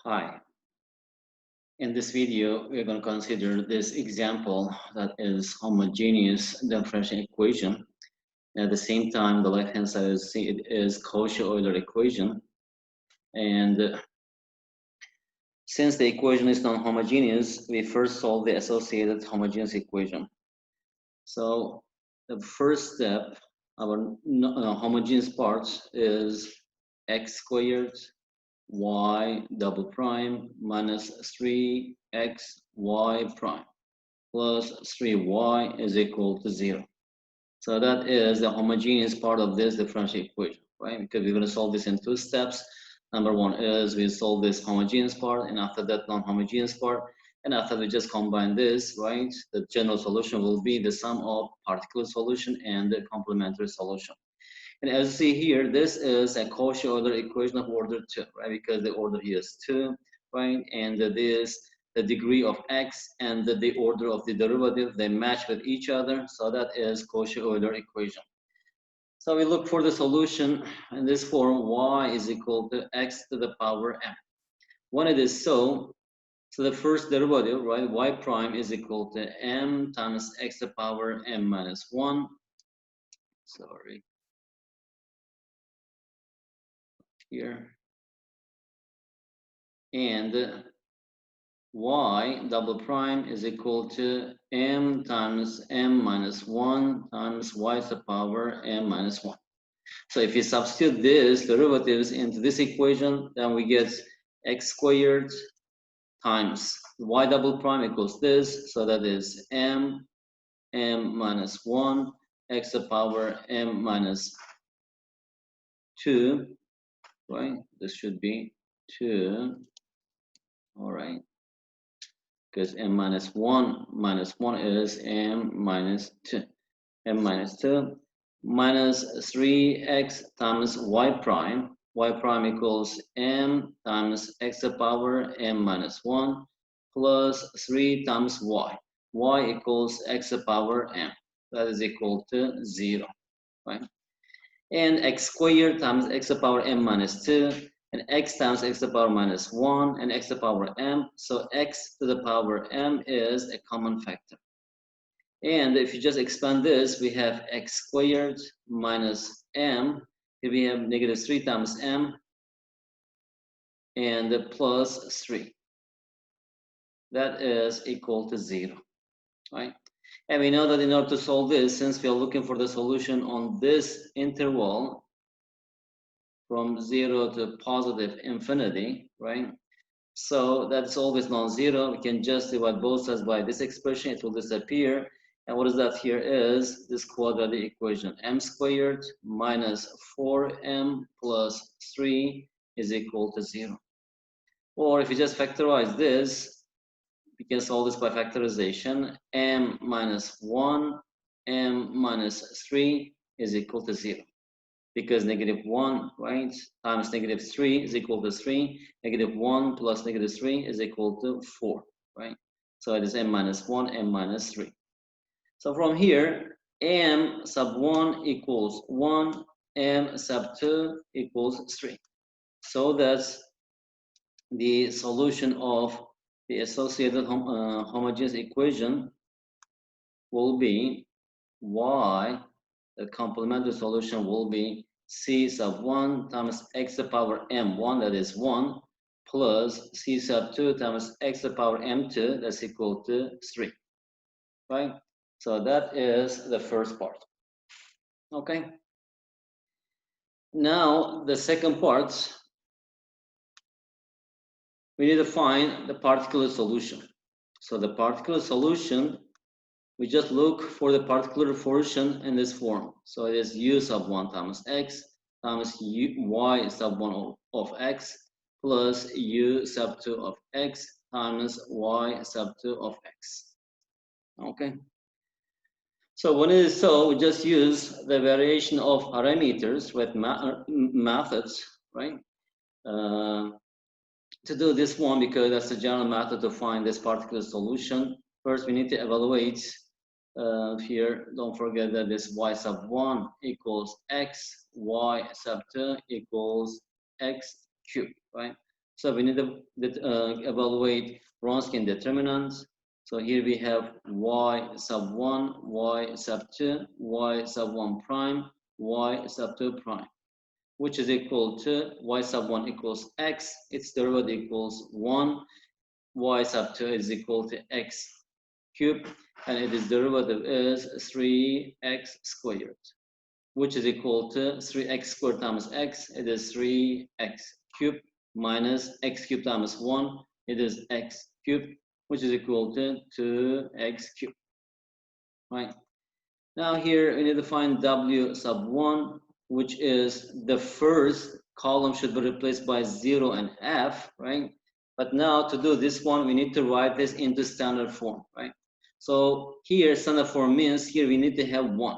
Hi, in this video, we're going to consider this example that is homogeneous differential equation. And at the same time, the left-hand side it is Cauchy-Euler equation. And since the equation is non-homogeneous, we first solve the associated homogeneous equation. So the first step, our homogeneous part is x squared y double prime minus 3xy prime plus 3y is equal to 0. So that is the homogeneous part of this differential equation, right? Because we're going to solve this in two steps. Number one is we solve this homogeneous part, and after that non-homogeneous part. And after we just combine this, right, the general solution will be the sum of particular solution and the complementary solution. And as you see here, this is a Cauchy-Euler equation of order 2, right? Because the order here is 2, right? And this, the degree of x and the order of the derivative, they match with each other. So that is Cauchy-Euler equation. So we look for the solution in this form, y is equal to x to the power m. When it is so the first derivative, right, y prime is equal to m times x to the power m minus 1. Sorry. Here. And y double prime is equal to m times m minus 1 times y to the power m minus 1. So if you substitute these derivatives into this equation, then we get x squared times y double prime equals this. So that is m minus 1 x to the power m minus 2, right? This should be 2, all right? Because m minus 1 is m minus 2. M minus 2 minus 3x times y prime. Y prime equals m times x to the power m minus 1 plus 3 times y. Y equals x to the power m. That is equal to 0, right? And x squared times x to the power m minus 2, and x times x to the power minus 1, and x to the power m. So x to the power m is a common factor. And if you just expand this, we have x squared minus m. Here we have negative 3 times m, and plus 3. That is equal to 0, right? And we know that in order to solve this, since we are looking for the solution on this interval, from 0 to positive infinity, right? So that's always non-zero. We can just divide both sides by this expression. It will disappear. And what is that here is this quadratic equation. M squared minus 4m plus 3 is equal to 0. Or if you just factorize this, we can solve this by factorization. M minus 1, m minus 3 is equal to 0. Because negative 1, right, times negative 3 is equal to 3. Negative 1 plus negative 3 is equal to 4, right? So it is m minus 1, m minus 3. So from here, m sub 1 equals 1, m sub 2 equals 3. So that's the solution of the associated homogeneous equation will be y, the complementary solution will be c sub 1 times x to the power m1, that is 1, plus c sub 2 times x to the power m2, that's equal to 3, right? So that is the first part, okay? Now, the second part, we need to find the particular solution. So the particular solution, we just look for the particular portion in this form. So it is u sub 1 times x times y sub 1 of x plus u sub 2 of x times y sub 2 of x. Okay. So when it is so, we just use the variation of parameters with methods, right? To do this one, because that's the general method to find this particular solution. First, we need to evaluate here. Don't forget that this y sub 1 equals x, y sub 2 equals x cubed, right? So we need to evaluate Wronskian determinants. So here we have y sub 1, y sub 2, y sub 1 prime, y sub 2 prime, which is equal to y sub 1 equals x, its derivative equals 1, y sub 2 is equal to x cubed, and its derivative is 3x squared, which is equal to 3x squared times x, it is 3x cubed, minus x cubed times 1, it is x cubed, which is equal to 2x cubed. Right. Now here we need to find w sub 1, which is the first column should be replaced by 0 and f, right? But now to do this one, we need to write this into standard form, right? So here standard form means here we need to have 1.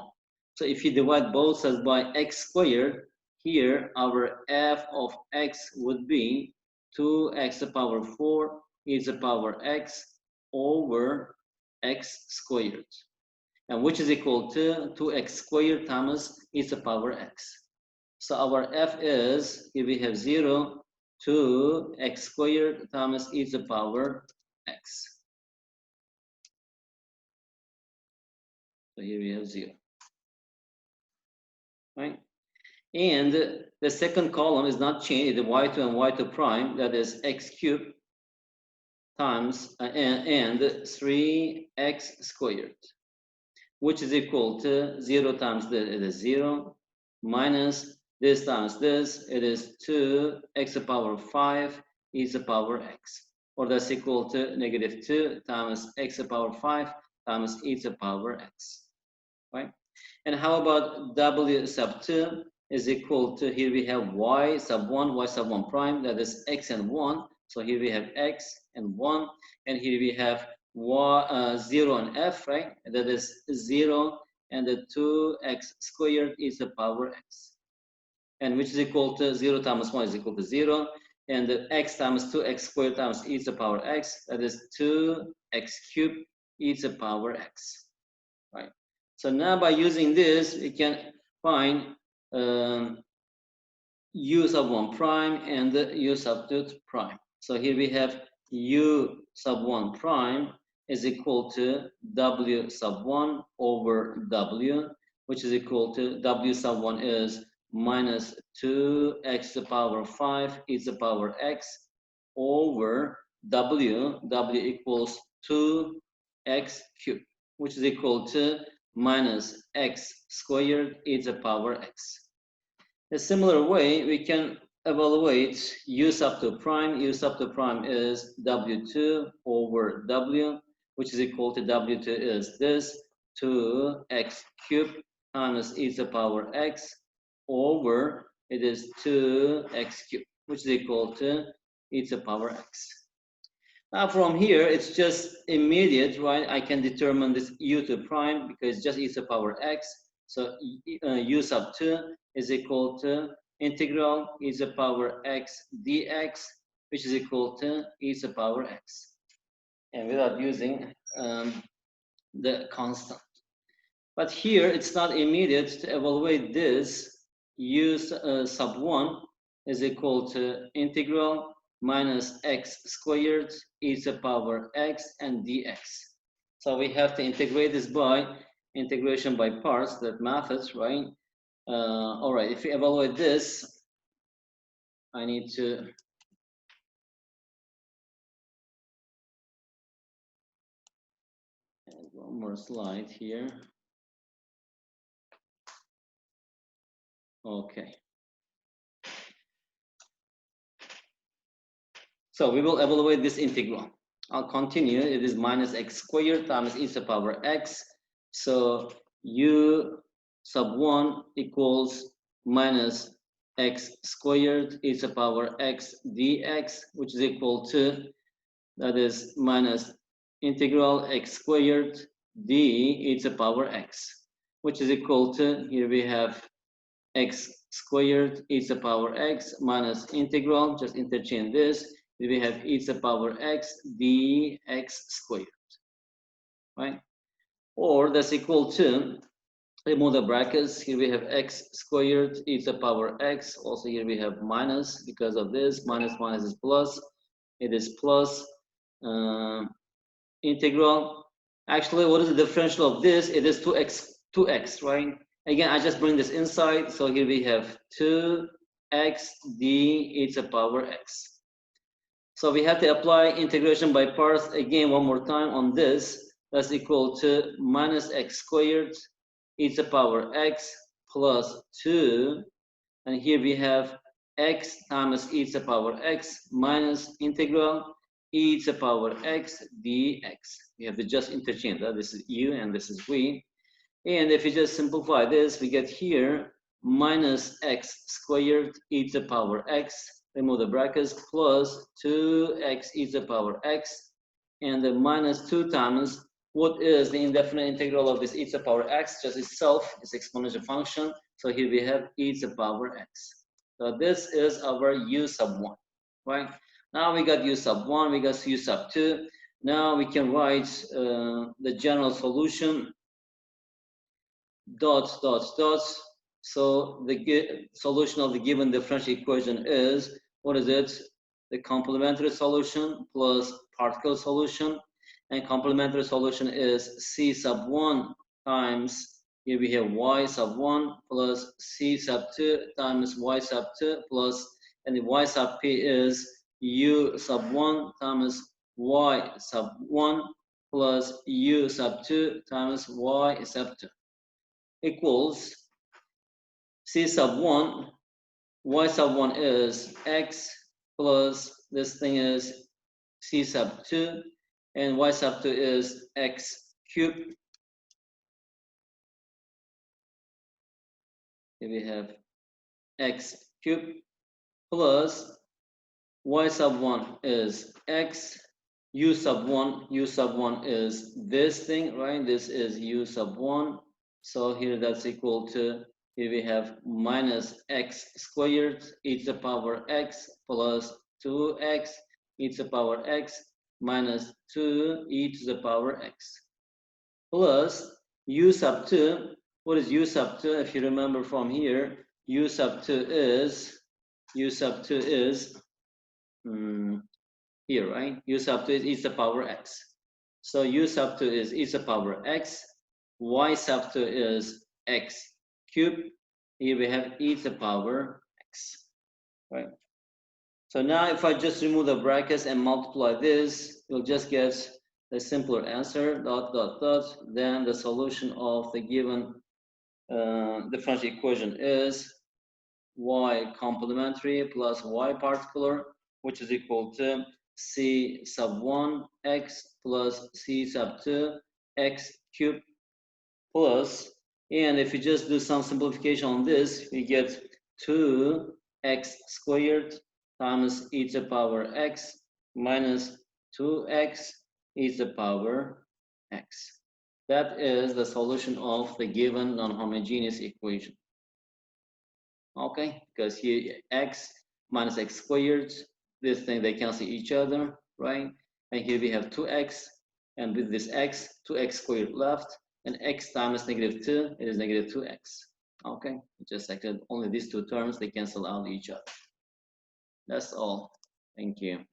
So if you divide both sides by x squared, here our f of x would be 2x to the power 4 e to the power x over x squared, and which is equal to 2x squared times e to the power x. So our f is, here we have 0, 2x squared times e to the power x. So here we have 0. Right? And the second column is not changed, the y2 and y2 prime, that is x cubed times and 3x squared, which is equal to 0 times this, it is 0, minus this times this, it is 2x to the power 5 e to the power x, or that's equal to negative 2 times x to the power 5 times e to the power x, right? And how about w sub 2 is equal to, here we have y sub 1, y sub 1 prime, that is x and 1. So here we have x and 1, and here we have 0 and f, right? That is 0 and the 2x squared is the power x. And which is equal to 0 times 1 is equal to 0. And the x times 2x squared times e to the power x, that is 2x cubed e to the power x, right? So now by using this, we can find u sub 1 prime and u sub 2 prime. So here we have u sub 1 prime is equal to w sub 1 over w, which is equal to w sub 1 is minus 2x to the power 5 e to the power x over w equals 2x cubed, which is equal to minus x squared e to the power x. A similar way, we can evaluate u sub 2 prime. U sub 2 prime is w2 over w, which is equal to w2 is this, 2x cubed times e to the power x over, it is 2x cubed, which is equal to e to the power x. Now from here, it's just immediate, right? I can determine this u2 prime because it's just e to the power x. So u sub 2 is equal to integral e to the power x dx, which is equal to e to the power x. And without using the constant. But here, it's not immediate to evaluate this. U sub 1 is equal to integral minus x squared e to the power x and dx. So we have to integrate this by integration by parts, that methods, right? All right, if we evaluate this, I need to add one more slide here. Okay. So we will evaluate this integral. I'll continue. It is minus x squared times e to the power x. So u sub 1 equals minus x squared e to the power x dx, which is equal to, that is minus integral x squared d e to the power x, which is equal to, here we have x squared e to the power x minus integral, just interchange this, we have e to the power x dx squared, right? Or that's equal to Remove the brackets. Here we have x squared e to the power x. Also here we have minus because of this. Minus minus is plus. It is plus integral. Actually, what is the differential of this? It is 2x, right? Again, I just bring this inside. So here we have 2x d e to the power x. So we have to apply integration by parts again one more time on this. That's equal to minus x squared e to the power x plus 2. And here we have x times e to the power x minus integral e to the power x dx. We have to just interchange that. This is u and this is v. And if you just simplify this, we get here minus x squared e to the power x, remove the brackets, plus 2x e to the power x, and the minus 2 times what is the indefinite integral of this e to the power x? Just itself is exponential function. So here we have e to the power x. So this is our u sub 1, right? Now we got u sub 1, we got u sub 2. Now we can write the general solution dots, dots, dots. So the solution of the given differential equation is, what is it? The complementary solution plus particle solution. And complementary solution is C sub 1 times, here we have Y sub 1 plus C sub 2 times Y sub 2 plus, and the Y sub P is U sub 1 times Y sub 1 plus U sub 2 times Y sub 2 equals C sub 1, Y sub 1 is X plus this thing is C sub 2, and Y sub 2 is X cubed. Here we have X cubed plus Y sub 1 is X, U sub 1 is this thing, right? This is U sub 1. So here that's equal to, here we have minus x squared e to the power x plus 2x e to the power x minus 2 e to the power x plus u sub 2. What is u sub 2? If you remember from here, u sub 2 is here, right? U sub 2 is e to the power x. So u sub 2 is e to the power x. Y sub 2 is x cubed. Here we have e to the power x, right? So now if I just remove the brackets and multiply this, you'll just get a simpler answer, dot, dot, dot. Then the solution of the given differential equation is y complementary plus y particular, which is equal to c sub 1 x plus c sub 2 x cubed plus, and if you just do some simplification on this, we get 2x squared times e to the power x minus 2x e to the power x. That is the solution of the given non-homogeneous equation. Okay, because here x minus x squared, this thing, they cancel each other, right? And here we have 2x, and with this x, 2x squared left, and x times negative 2, it is negative 2x. Okay, just like that, only these two terms, they cancel out each other. That's all. Thank you.